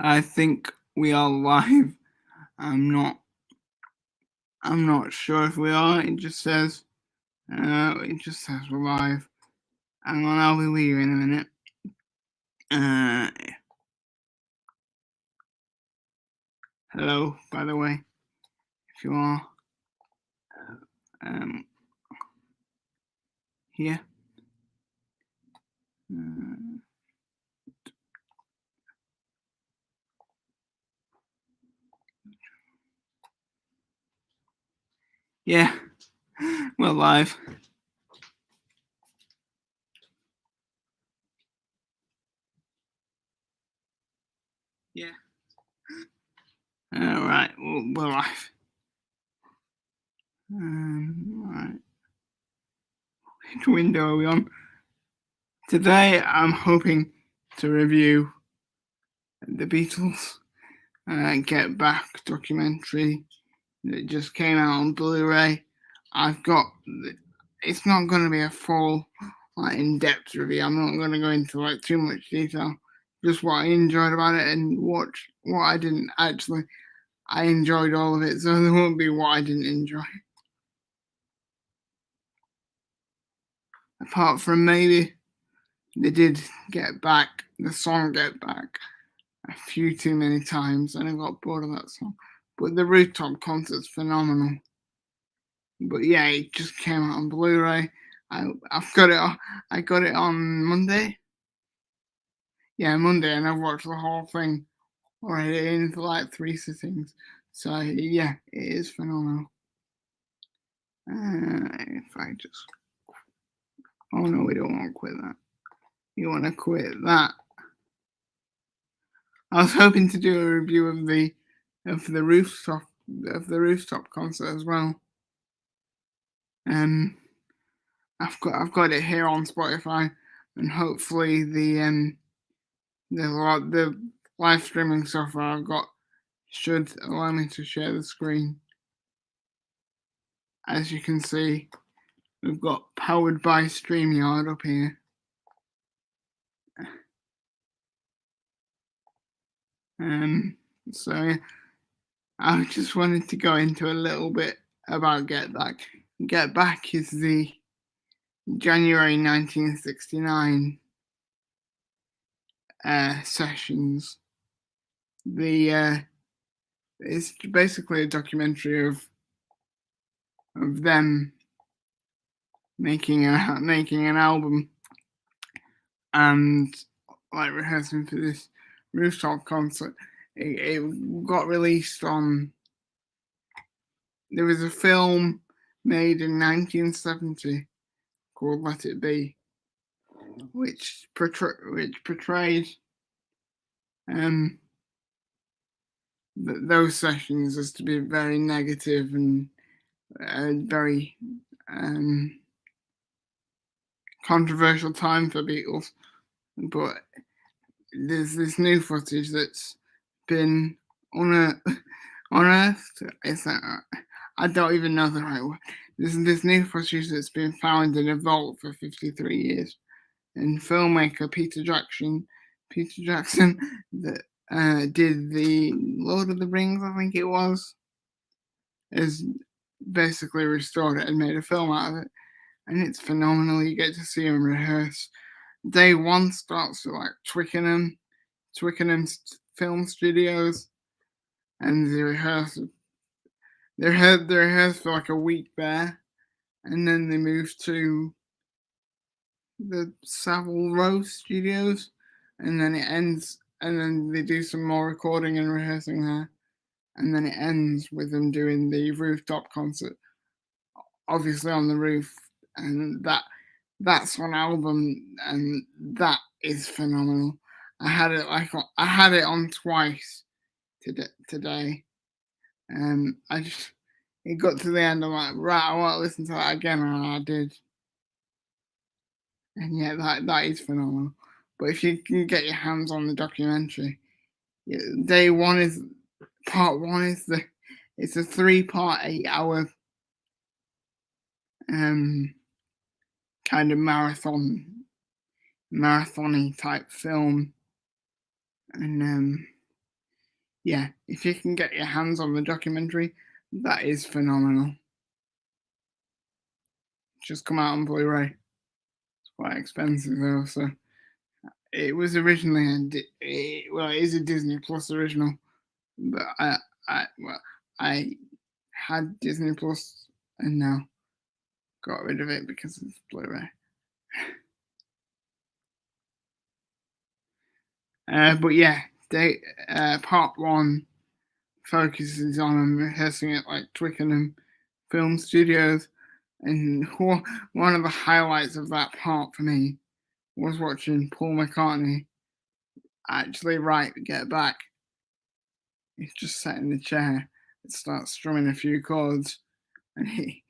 I think we are live. I'm not. I'm not sure if we are. It just says. We're live. Hang on, I'll be with you in a minute. Uh, Hello, by the way, if you are um here. Uh, yeah, we're live. Yeah. All right, we're live. Right. Which window are we on? Today, I'm hoping to review the Beatles Get Back documentary that just came out on Blu-ray. I've got. It's not going to be a full, in-depth review. I'm not going to go into too much detail. Just what I enjoyed about it and what I didn't actually. I enjoyed all of it, so there won't be what I didn't enjoy. Apart from maybe they did Get Back, the song Get Back, a few too many times, and I got bored of that song. But the rooftop concert's phenomenal. But yeah, it just came out on Blu-ray. I've got it. I got it on Monday. Yeah, Monday, and I've watched the whole thing already in for 3 sittings. So yeah, it is phenomenal. If I just, oh no, we don't want to quit that. You want to quit that? I was hoping to do a review of the rooftop concert as well. I've got it here on Spotify, and hopefully the live streaming software I've got should allow me to share the screen. As you can see, we've got powered by StreamYard up here. So yeah, I just wanted to go into a little bit about Get Back. Get Back is the January 1969 sessions. It's basically a documentary of them making an album and rehearsing for this rooftop concert. It got released on. There was a film made in 1970 called Let It Be, which portrayed those sessions as to be very negative and very controversial time for Beatles. But there's this new footage that's been unearthed. I don't even know the right word. There's this new footage that's been found in a vault for 53 years. And filmmaker Peter Jackson that did the Lord of the Rings, I think it was, has basically restored it and made a film out of it. And it's phenomenal. You get to see him rehearse. Day one starts with Twickenham Film Studios, and they rehearse. They rehearse for a week there, and then they move to the Savile Row Studios, and then it ends. And then they do some more recording and rehearsing there, and then it ends with them doing the rooftop concert, obviously on the roof, and that's one album, and that is phenomenal. I had it on twice today. It got to the end. I'm like, right, I want to listen to that again, and I did. And yeah, that is phenomenal. But if you can get your hands on the documentary, day one is part one is it's a 3-part 8-hour kind of marathony type film, and yeah, if you can get your hands on the documentary, that is phenomenal. Just come out on Blu-ray. It's quite expensive though, so it was originally well, it is a Disney Plus original, but I had Disney Plus and now got rid of it because it's Blu-ray. But yeah, part one focuses on them rehearsing at like Twickenham Film Studios, and one of the highlights of that part for me was watching Paul McCartney actually write Get Back. He's just sat in the chair and starts strumming a few chords, and he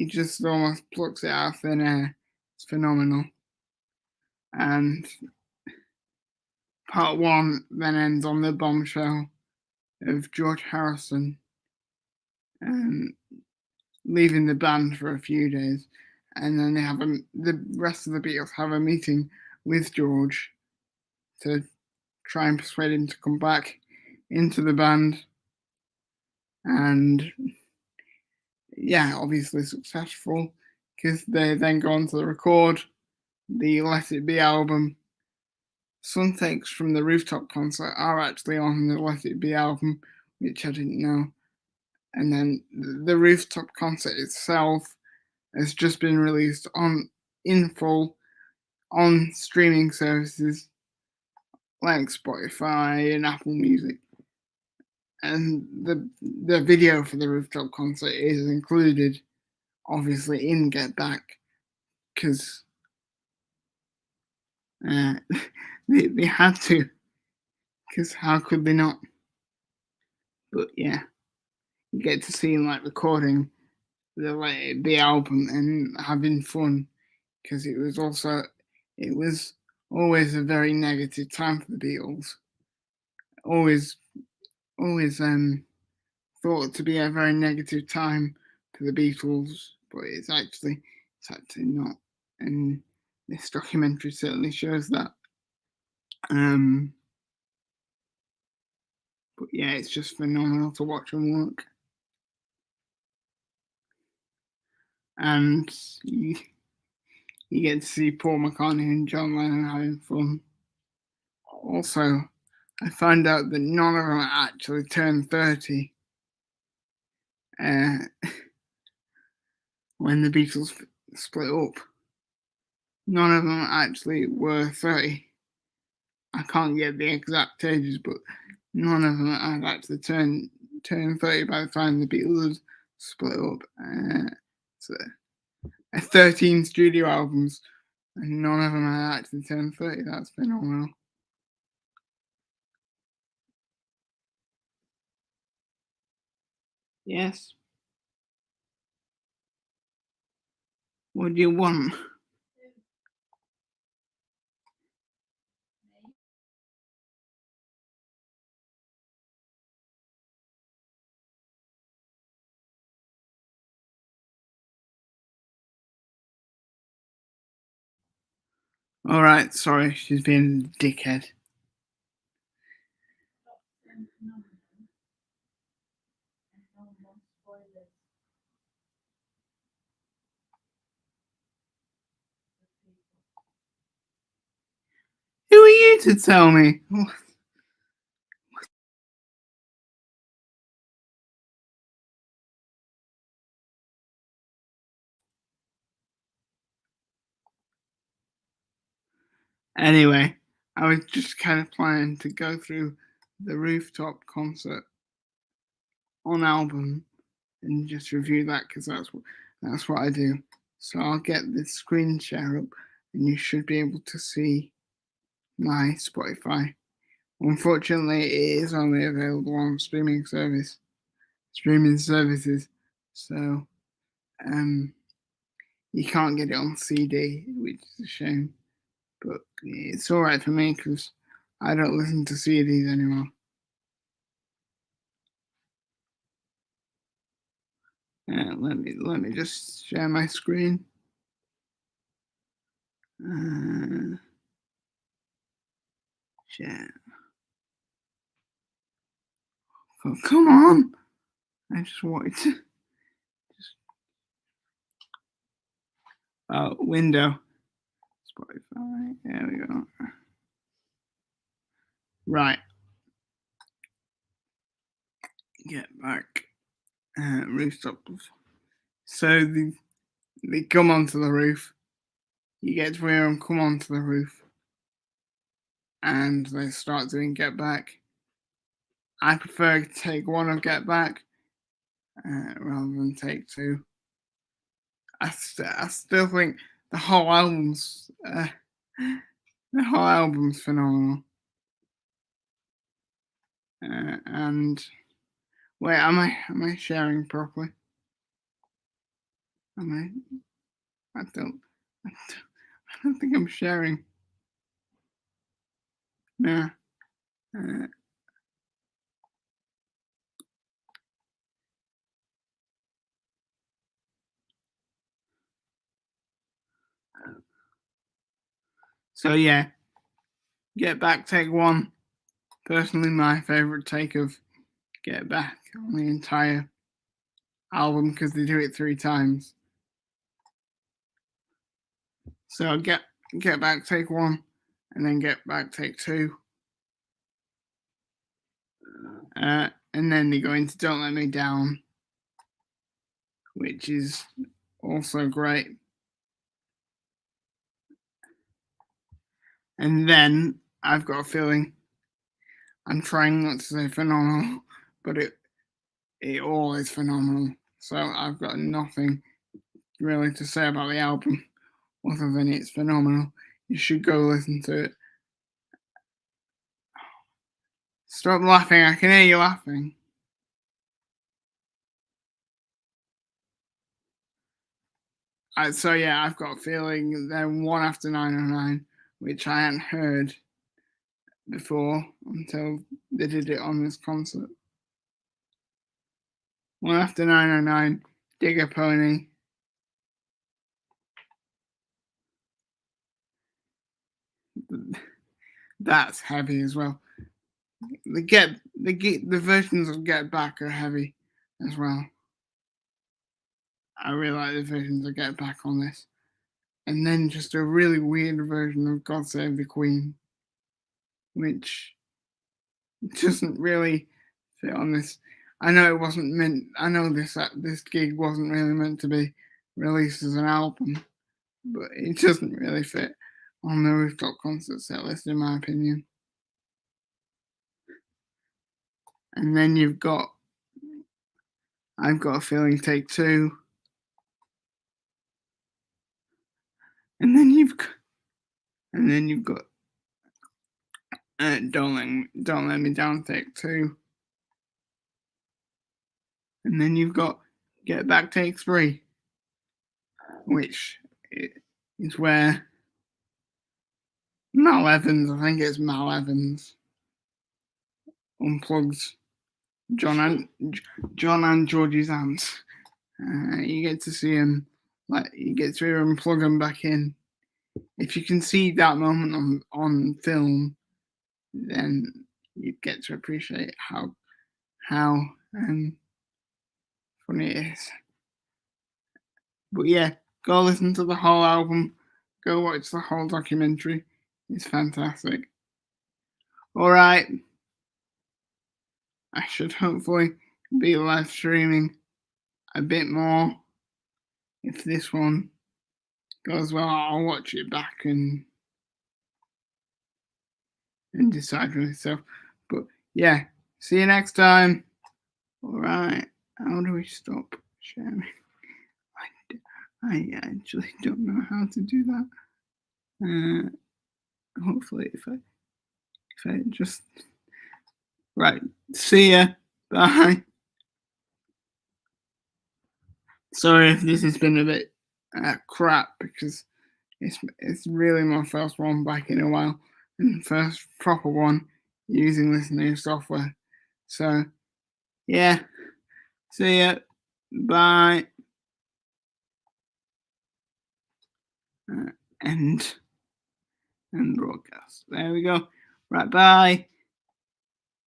just almost plucks it out of thin air. It's phenomenal. And part one then ends on the bombshell of George Harrison leaving the band for a few days, and then the rest of the Beatles have a meeting with George to try and persuade him to come back into the band, and yeah, obviously successful because they then go on to record the Let It Be album. Some takes from the rooftop concert are actually on the Let It Be album, which I didn't know. And then the rooftop concert itself has just been released in full on streaming services like Spotify and Apple Music. And the video for the rooftop concert is included, obviously, in Get Back, because they had to, because how could they not? But yeah, you get to see like recording the album and having fun, because it was always a very negative time for the Beatles. Always thought to be a very negative time for the Beatles, but it's actually not. And this documentary certainly shows that. But yeah, it's just phenomenal to watch them work. And you get to see Paul McCartney and John Lennon having fun. Also, I found out that none of them actually turned 30 uh, when the Beatles split up. None of them actually were 30. I can't get the exact ages, but none of them had actually turned 30 by the time the Beatles split up. So 13 studio albums, and none of them had actually turned 30. That's phenomenal. Yes. What do you want? All right, sorry, she's being a dickhead. Who are you to tell me? Anyway, I was just kind of planning to go through the rooftop concert on album and just review that because that's what I do. So I'll get the screen share up, and you should be able to see my Spotify. Unfortunately, it is only available on streaming services. So you can't get it on CD, which is a shame. But it's all right for me because I don't listen to CDs anymore. Let me just share my screen. Share. thought, come on. I just wanted to window. Spotify. There we go. Right. Get back. Rooftop. So they come onto the roof. You get to hear them come onto the roof. And they start doing Get Back. I prefer take one of Get Back rather than take two. I still think the whole album's phenomenal. And wait, am I sharing properly? Am I? I don't think I'm sharing. No. So yeah, Get Back take one. Personally, my favourite take of Get Back on the entire album because they do it 3 times. So Get Back take one, and then Get Back take two. And then they go into Don't Let Me Down, which is also great. And then I've got a feeling, I'm trying not to say phenomenal, but it all is phenomenal. So I've got nothing really to say about the album other than it's phenomenal. You should go listen to it. Stop laughing, I can hear you laughing. So yeah, I've got a feeling they're one after 909, which I hadn't heard before until they did it on this concert. One after 909, Dig a Pony. That's heavy as well. The versions of Get Back are heavy as well. I really like the versions of Get Back on this. And then just a really weird version of God Save the Queen, which doesn't really fit on this. I know it wasn't meant. I know this gig wasn't really meant to be released as an album, but it doesn't really fit on the Rooftop concert set list, in my opinion. And then I've got a feeling take two, and then you've got don't let me down take two, and then you've got Get Back take three, which is where Mal Evans, I think it's Mal Evans, unplugs John and Georgie's amps. You get to see him, like you get to hear him plug them back in. If you can see that moment on film, then you get to appreciate how funny it is. But yeah, go listen to the whole album. Go watch the whole documentary. It's fantastic. All right. I should hopefully be live streaming a bit more. If this one goes well, I'll watch it back and decide for myself. But yeah, see you next time. All right. How do we stop sharing? I actually don't know how to do that. Hopefully, if I just right. See ya. Bye. Sorry if this has been a bit crap because it's really my first one back in a while and first proper one using this new software. So yeah, see ya. Bye. And broadcast. There we go. Right, bye.